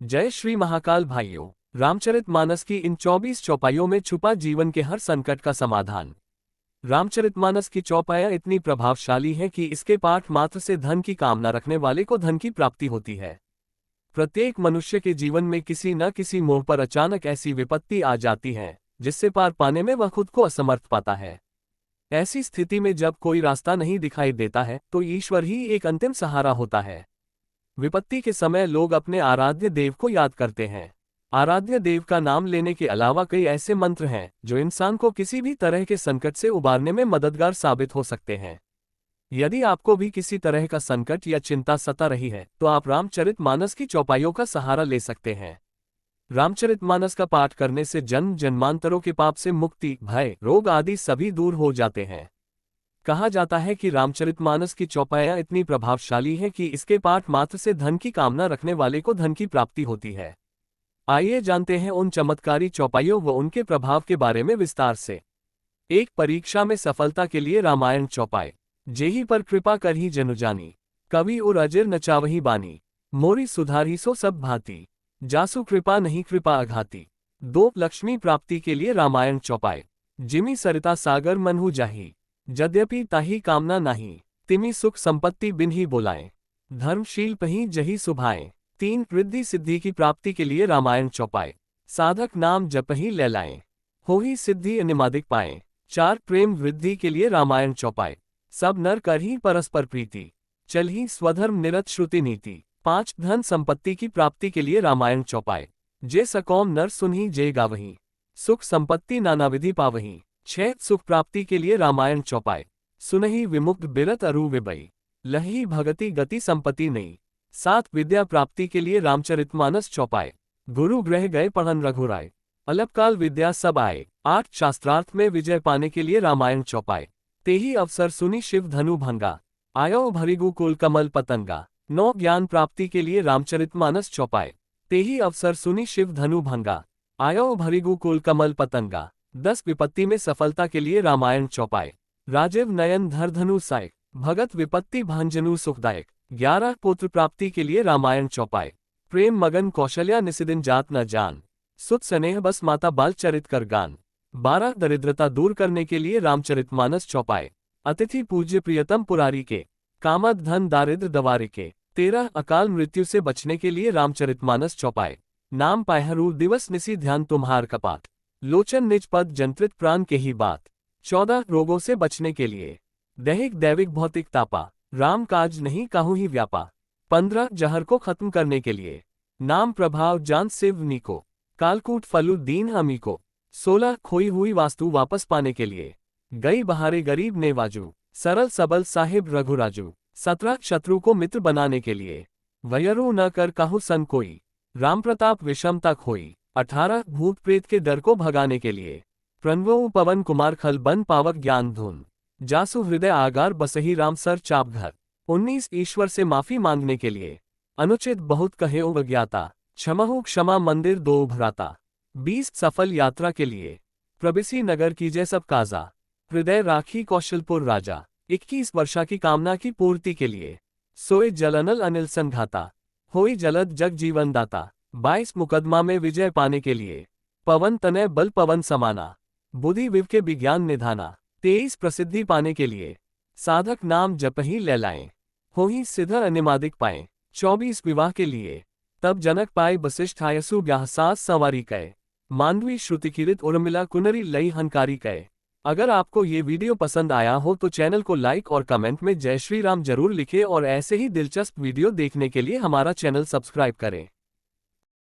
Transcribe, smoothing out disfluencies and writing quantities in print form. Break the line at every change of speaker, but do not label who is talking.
जय श्री महाकाल भाइयों। रामचरितमानस की इन 24 चौपाइयों में छुपा जीवन के हर संकट का समाधान। रामचरितमानस की चौपाइयां इतनी प्रभावशाली हैं कि इसके पाठ मात्र से धन की कामना रखने वाले को धन की प्राप्ति होती है। प्रत्येक मनुष्य के जीवन में किसी न किसी मोड़ पर अचानक ऐसी विपत्ति आ जाती है जिससे पार पाने में वह खुद को असमर्थ पाता है। ऐसी स्थिति में जब कोई रास्ता नहीं दिखाई देता है तो ईश्वर ही एक अंतिम सहारा होता है। विपत्ति के समय लोग अपने आराध्य देव को याद करते हैं। आराध्य देव का नाम लेने के अलावा कई ऐसे मंत्र हैं जो इंसान को किसी भी तरह के संकट से उबारने में मददगार साबित हो सकते हैं। यदि आपको भी किसी तरह का संकट या चिंता सता रही है तो आप रामचरितमानस की चौपाइयों का सहारा ले सकते हैं। रामचरितमानस का पाठ करने से जन्म जन्मांतरों के पाप से मुक्ति, भय, रोग आदि सभी दूर हो जाते हैं। कहा जाता है कि रामचरितमानस की चौपाइयां इतनी प्रभावशाली हैं कि इसके पाठ मात्र से धन की कामना रखने वाले को धन की प्राप्ति होती है। आइए जानते हैं उन चमत्कारी चौपाइयों व उनके प्रभाव के बारे में विस्तार से। एक परीक्षा में सफलता के लिए रामायण चौपाई। जेहि पर कृपा करही जनु जानी, कवि उर अजिर नचावही बानी, मोरी सुधारी सो सब भांति, जासु कृपा नहीं कृपा अघाती। 2 लक्ष्मी प्राप्ति के लिए रामायण चौपाई। जिमि सरिता सागर मनहु जाही, यद्यपि ताही कामना नाही, तिमि सुख संपत्ति बिन ही बोलाएं, धर्मशील पही जही सुभाएं। 3 रिद्धि सिद्धि की प्राप्ति के लिए रामायण चौपाई। साधक नाम जपही लैलाएं, होही सिद्धि अनिमादिक पाएं। 4 प्रेम वृद्धि के लिए रामायण चौपाई। सब नर करही परस्पर प्रीति, चलही स्वधर्म निरत श्रुति नीति। 5 धन संपत्ति की प्राप्ति के लिए रामायण चौपाई। जे सकौम नर सुनही जे गावही, सुख संपत्ति नानाविधि पावही। 6 सुख प्राप्ति के लिए रामायण चौपाई। सुनहि विमुक्त बिरत अरु विबई, लही भगति गति संपत्ति नहीं। 7 विद्या प्राप्ति के लिए रामचरितमानस चौपाई। गुरु ग्रह गए पढ़न रघुराय, अल्पकाल विद्या सब आए। 8 शास्त्रार्थ में विजय पाने के लिए रामायण चौपाई। तेहि अवसर सुनि शिव धनु भंगा, आयो भरिगु कुल कमल पतंगा। 9 ज्ञान प्राप्ति के लिए रामचरितमानस चौपाई। तेहि अवसर सुनि शिव धनु भंगा, आयो भरिगु कुल कमल पतंगा। 10 विपत्ति में सफलता के लिए रामायण चौपाई। राजीव नयन धर धनु सायक, भगत विपत्ति भांजनु सुखदायक। 11 पुत्र प्राप्ति के लिए रामायण चौपाई। प्रेम मगन कौशल्या निसिदिन जात न जान, सुत स्नेह बस माता बाल चरित कर गान। 12 दरिद्रता दूर करने के लिए रामचरितमानस चौपाई। अतिथि पूज्य प्रियतम पुरारी के, कामद धन दारिद्र दवारी के। 13 अकाल मृत्यु से बचने के लिए रामचरितमानस चौपाई। नाम पायहरू दिवस निसी ध्यान तुम्हार कपाट, लोचन निज पद जंत्रित प्राण के ही बात। 14 रोगों से बचने के लिए, दैहिक दैविक भौतिक तापा, राम काज नहीं काहू ही व्यापा। 15 जहर को खत्म करने के लिए, नाम प्रभाव जान शिव नीको, कालकूट फलु दीन हमी को। 16 खोई हुई वास्तु वापस पाने के लिए, गई बहारे गरीब नेवाजू, सरल सबल साहिब रघुराजू। 17 शत्रु को मित्र बनाने के लिए, वयरु न कर काहू सन कोई, राम प्रताप विषमता खोई। 18 भूत प्रेत के डर को भगाने के लिए, प्रणवो पवन कुमार खल बन पावक ज्ञान धुन, जासु हृदय आगार बसही राम सर चाप घर। 19 ईश्वर से माफी मांगने के लिए, अनुचित बहुत कहे अज्ञाता, क्षमहु क्षमा मंदिर दो भ्राता। 20 सफल यात्रा के लिए, प्रबिसी नगर कीजय सब काजा, हृदय राखी कौशलपुर राजा। 21 वर्षा की कामना की पूर्ति के लिए, सोए जलनल अनिल संघाता, होई जलद जग जीवन दाता। 22 मुकदमा में विजय पाने के लिए, पवन तनय बल पवन समाना, बुद्धि विव के विज्ञान निधाना। 23 प्रसिद्धि पाने के लिए, साधक नाम जपही लैलाएं, होही सिद्ध अनिमादिक पाएं। 24 विवाह के लिए, तब जनक पाए वशिष्ठ आयसु ब्याह सास सवारी कय, मांडवी श्रुतिकीरित उर्मिला कुनरी लई हनकारी कय। अगर आपको ये वीडियो पसंद आया हो तो चैनल को लाइक और कमेंट में जय श्री राम जरूर लिखें और ऐसे ही दिलचस्प वीडियो देखने के लिए हमारा चैनल सब्सक्राइब करें।